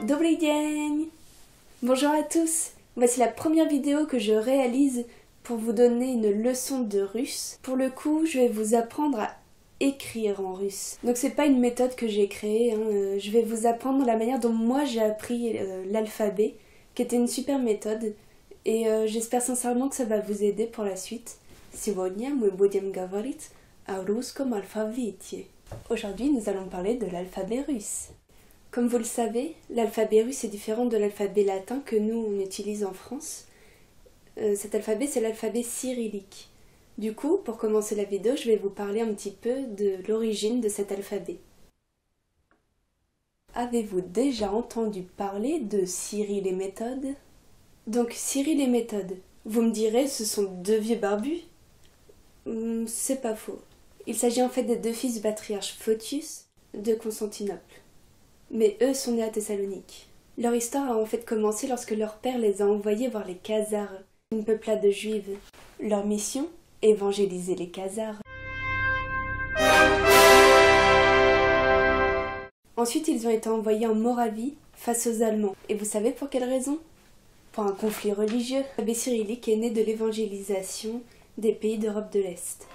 Dobry dzień! Bonjour à tous! Voici la première vidéo que je réalise pour vous donner une leçon de russe. Pour le coup, je vais vous apprendre à écrire en russe. Donc c'est pas une méthode que j'ai créée, je vais vous apprendre la manière dont moi j'ai appris l'alphabet, qui était une super méthode, et j'espère sincèrement que ça va vous aider pour la suite. Сегодня мы будем говорить о русском алфавите. Aujourd'hui, nous allons parler de l'alphabet russe. Comme vous le savez, l'alphabet russe est différent de l'alphabet latin que nous on utilise en France. Cet alphabet, c'est l'alphabet cyrillique. Du coup, pour commencer la vidéo, je vais vous parler un petit peu de l'origine de cet alphabet. Avez-vous déjà entendu parler de Cyril et Méthode? Donc, Cyril et Méthode, vous me direz, ce sont deux vieux barbus? C'est pas faux. Il s'agit en fait des deux fils du patriarche Photius de Constantinople. Mais eux sont nés à Thessalonique. Leur histoire a en fait commencé lorsque leur père les a envoyés voir les Khazars, une peuplade de juives. Leur mission? Évangéliser les Khazars. Ensuite, ils ont été envoyés en Moravie face aux Allemands. Et vous savez pour quelle raison? Pour un conflit religieux. L'alphabet cyrillique est né de l'évangélisation des pays d'Europe de l'Est.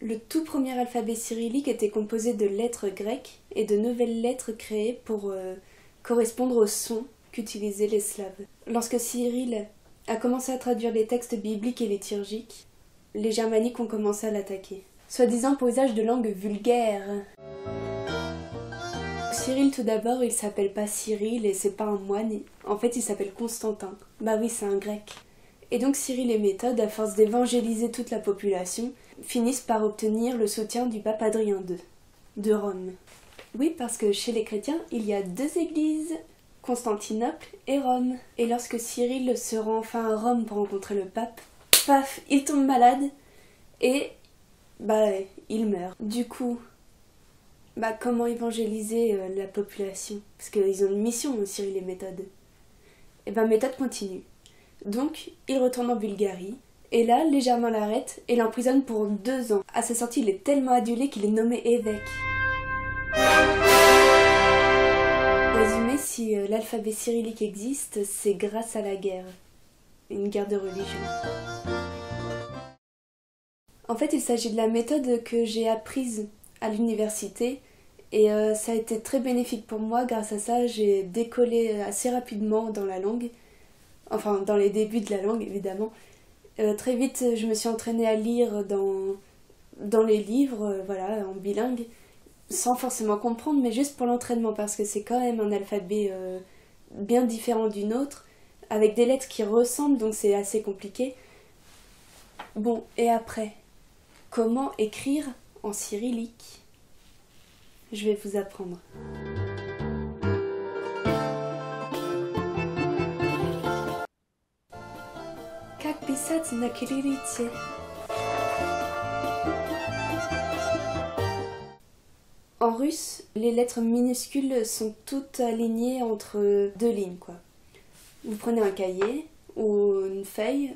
Le tout premier alphabet cyrillique était composé de lettres grecques et de nouvelles lettres créées pour correspondre aux sons qu'utilisaient les Slaves. Lorsque Cyril a commencé à traduire les textes bibliques et liturgiques, les Germaniques ont commencé à l'attaquer, soi-disant pour usage de langue vulgaire. Cyril, tout d'abord, il s'appelle pas Cyril et c'est pas un moine, en fait il s'appelle Constantin. Bah oui, c'est un grec. Et donc Cyril et Méthode, à force d'évangéliser toute la population, finissent par obtenir le soutien du pape Adrien II, de Rome. Oui, parce que chez les chrétiens, il y a deux églises, Constantinople et Rome. Et lorsque Cyril se rend enfin à Rome pour rencontrer le pape, paf, il tombe malade et il meurt. Du coup, comment évangéliser la population? Parce qu'ils ont une mission, Cyril et Méthode. Et Méthode continue. Donc, il retourne en Bulgarie, et là, les Germains l'arrêtent et l'emprisonnent pour 2 ans. À sa sortie, il est tellement adulé qu'il est nommé évêque. Résumé, si l'alphabet cyrillique existe, c'est grâce à la guerre. Une guerre de religion. En fait, il s'agit de la méthode que j'ai apprise à l'université, et ça a été très bénéfique pour moi. Grâce à ça, j'ai décollé assez rapidement dans la langue. Enfin, dans les débuts de la langue, évidemment. Très vite, je me suis entraînée à lire dans les livres, en bilingue, sans forcément comprendre, mais juste pour l'entraînement, parce que c'est quand même un alphabet bien différent d'une autre, avec des lettres qui ressemblent, donc c'est assez compliqué. Bon, et après, comment écrire en cyrillique? Je vais vous apprendre. Как писать на кириллице? En russe, les lettres minuscules sont toutes alignées entre 2 lignes, quoi. Vous prenez un cahier ou une feuille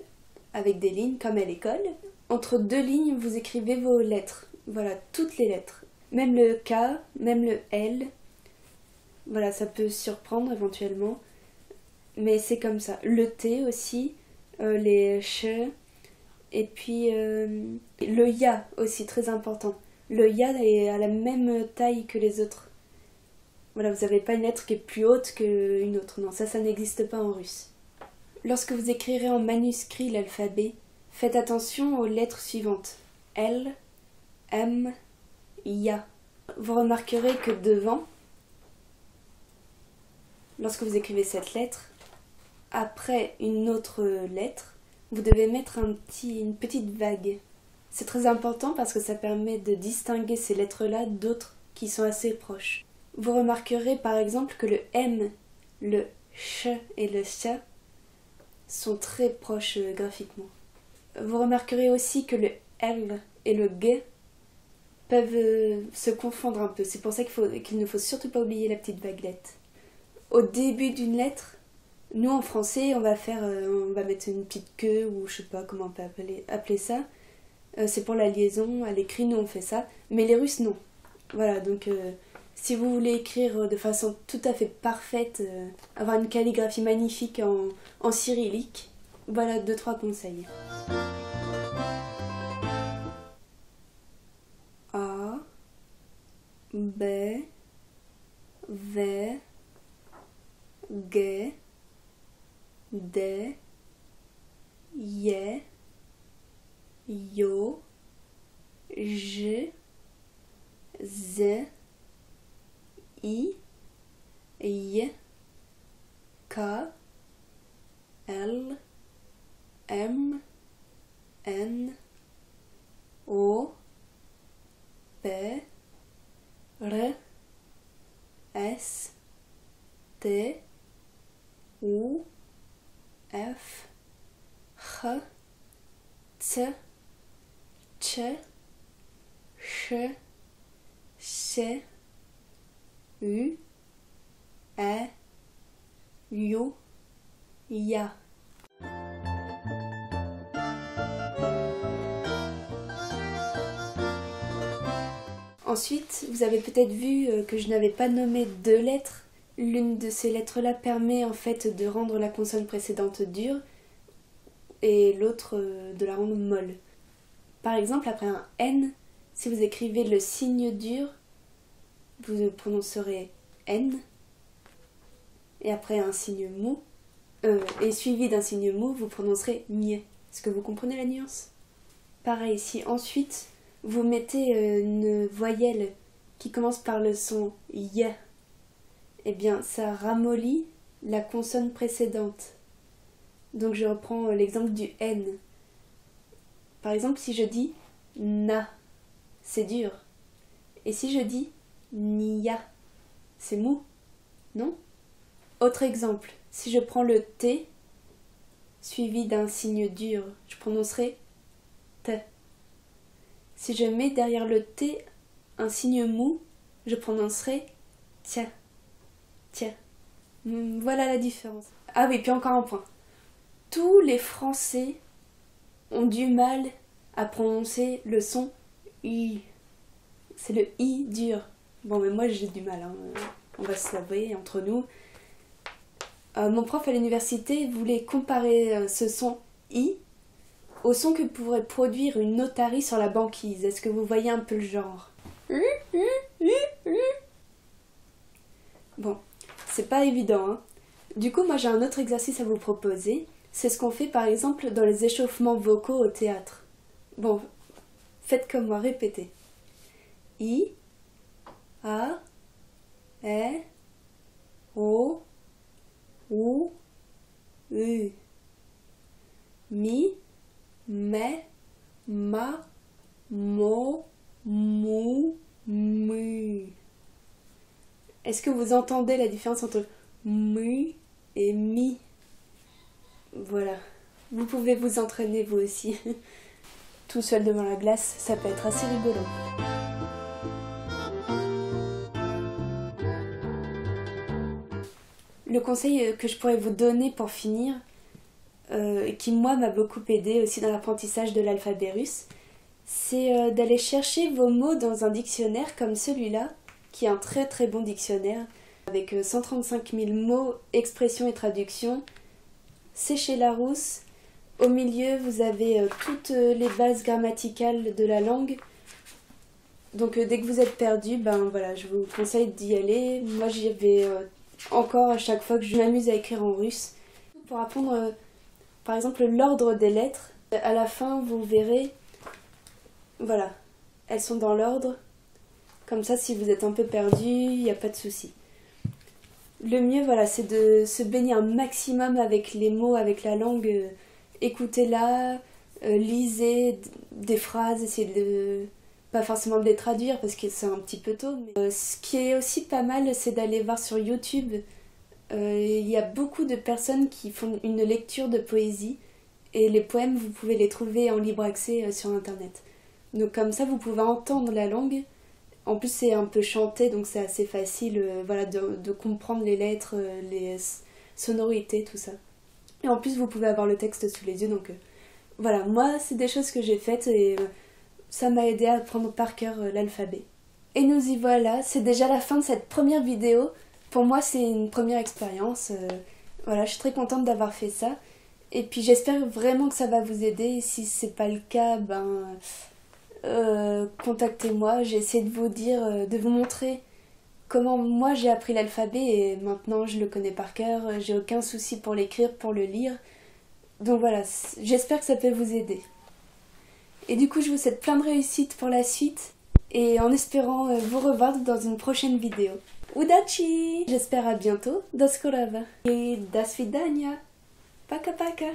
avec des lignes, comme à l'école. Entre 2 lignes, vous écrivez vos lettres. Voilà, toutes les lettres. Même le K, même le L. Voilà, ça peut surprendre éventuellement. Mais c'est comme ça. Le T aussi. Les ch, et puis le ya aussi, très important. Le ya est à la même taille que les autres. Voilà, vous n'avez pas une lettre qui est plus haute qu'une autre. Non, ça n'existe pas en russe. Lorsque vous écrirez en manuscrit l'alphabet, faites attention aux lettres suivantes. L, M, ya. Vous remarquerez que devant, lorsque vous écrivez cette lettre, après une autre lettre, vous devez mettre une petite vague. C'est très important parce que ça permet de distinguer ces lettres-là d'autres qui sont assez proches. Vous remarquerez par exemple que le M, le ch et le ch sont très proches graphiquement. Vous remarquerez aussi que le L et le G peuvent se confondre un peu. C'est pour ça qu'il ne faut surtout pas oublier la petite vaguelette. Au début d'une lettre, nous en français, on va mettre une petite queue ou je sais pas comment on peut appeler ça. C'est pour la liaison, à l'écrit, nous on fait ça. Mais les Russes, non. Voilà, donc si vous voulez écrire de façon tout à fait parfaite, avoir une calligraphie magnifique en cyrillique, voilà 2-3 conseils. A, B, V, G, D, Y, Yo, J, Z, I, Y, K, L, M, N, O, P, R, S, T, U, F, H, T, Ch, Ch, C, U, E, U, Ya. Ensuite, vous avez peut-être vu que je n'avais pas nommé 2 lettres. L'une de ces lettres-là permet en fait de rendre la consonne précédente dure et l'autre de la rendre molle. Par exemple, après un N, si vous écrivez le signe dur, vous prononcerez N. Et après un signe mou, et suivi d'un signe mou, vous prononcerez Gne. Est-ce que vous comprenez la nuance? Pareil, si ensuite vous mettez une voyelle qui commence par le son Y, eh bien ça ramollit la consonne précédente. Donc je reprends l'exemple du N. Par exemple, si je dis Na, c'est dur. Et si je dis Nia, c'est mou, non? Autre exemple, si je prends le T suivi d'un signe dur, je prononcerai T. Si je mets derrière le T un signe mou, je prononcerai Tia. Tia. Voilà la différence. Ah oui, puis encore un point. Tous les Français ont du mal à prononcer le son I. C'est le I dur. Bon, mais moi j'ai du mal, hein. On va se l'avouer entre nous. Mon prof à l'université voulait comparer ce son I au son que pourrait produire une otarie sur la banquise. Est-ce que vous voyez un peu le genre? Bon, c'est pas évident, hein. Du coup, moi j'ai un autre exercice à vous proposer. C'est ce qu'on fait par exemple dans les échauffements vocaux au théâtre. Bon, faites comme moi, répétez. I, A, E, O, U, U. Mi, me, ma, mo, mou, mu. Est-ce que vous entendez la différence entre mu et mi? Voilà. Vous pouvez vous entraîner vous aussi. Tout seul devant la glace, ça peut être assez rigolo. Le conseil que je pourrais vous donner pour finir, qui moi m'a beaucoup aidé aussi dans l'apprentissage de l'alphabet russe, c'est d'aller chercher vos mots dans un dictionnaire comme celui-là, qui est un très très bon dictionnaire, avec 135 000 mots, expressions et traductions. C'est chez Larousse. Au milieu, vous avez toutes les bases grammaticales de la langue. Donc dès que vous êtes perdu, ben voilà, je vous conseille d'y aller. Moi j'y vais encore à chaque fois que je m'amuse à écrire en russe. Pour apprendre par exemple l'ordre des lettres, à la fin vous verrez, voilà, elles sont dans l'ordre. Comme ça, si vous êtes un peu perdu, il n'y a pas de souci. Le mieux, voilà, c'est de se baigner un maximum avec les mots, avec la langue. Écoutez-la, lisez des phrases, essayez de pas forcément de les traduire parce que c'est un petit peu tôt. Mais, ce qui est aussi pas mal, c'est d'aller voir sur YouTube. Il y a beaucoup de personnes qui font une lecture de poésie Et les poèmes, vous pouvez les trouver en libre accès sur internet. Donc comme ça, vous pouvez entendre la langue. En plus, c'est un peu chanté, donc c'est assez facile voilà, de comprendre les lettres, les sonorités, tout ça. Et en plus, vous pouvez avoir le texte sous les yeux. Donc voilà, moi, c'est des choses que j'ai faites et ça m'a aidé à apprendre par cœur l'alphabet. Et nous y voilà, c'est déjà la fin de cette première vidéo. Pour moi, c'est une première expérience. Voilà, je suis très contente d'avoir fait ça. Et puis j'espère vraiment que ça va vous aider. Et si c'est pas le cas, contactez-moi. J'ai essayé de vous dire, de vous montrer comment moi j'ai appris l'alphabet et maintenant je le connais par cœur. J'ai aucun souci pour l'écrire, pour le lire. Donc voilà, j'espère que ça peut vous aider. Et du coup, je vous souhaite plein de réussite pour la suite. Et en espérant vous revoir dans une prochaine vidéo. Udachi! J'espère à bientôt. Do skora. Et das vidania. Paka paka.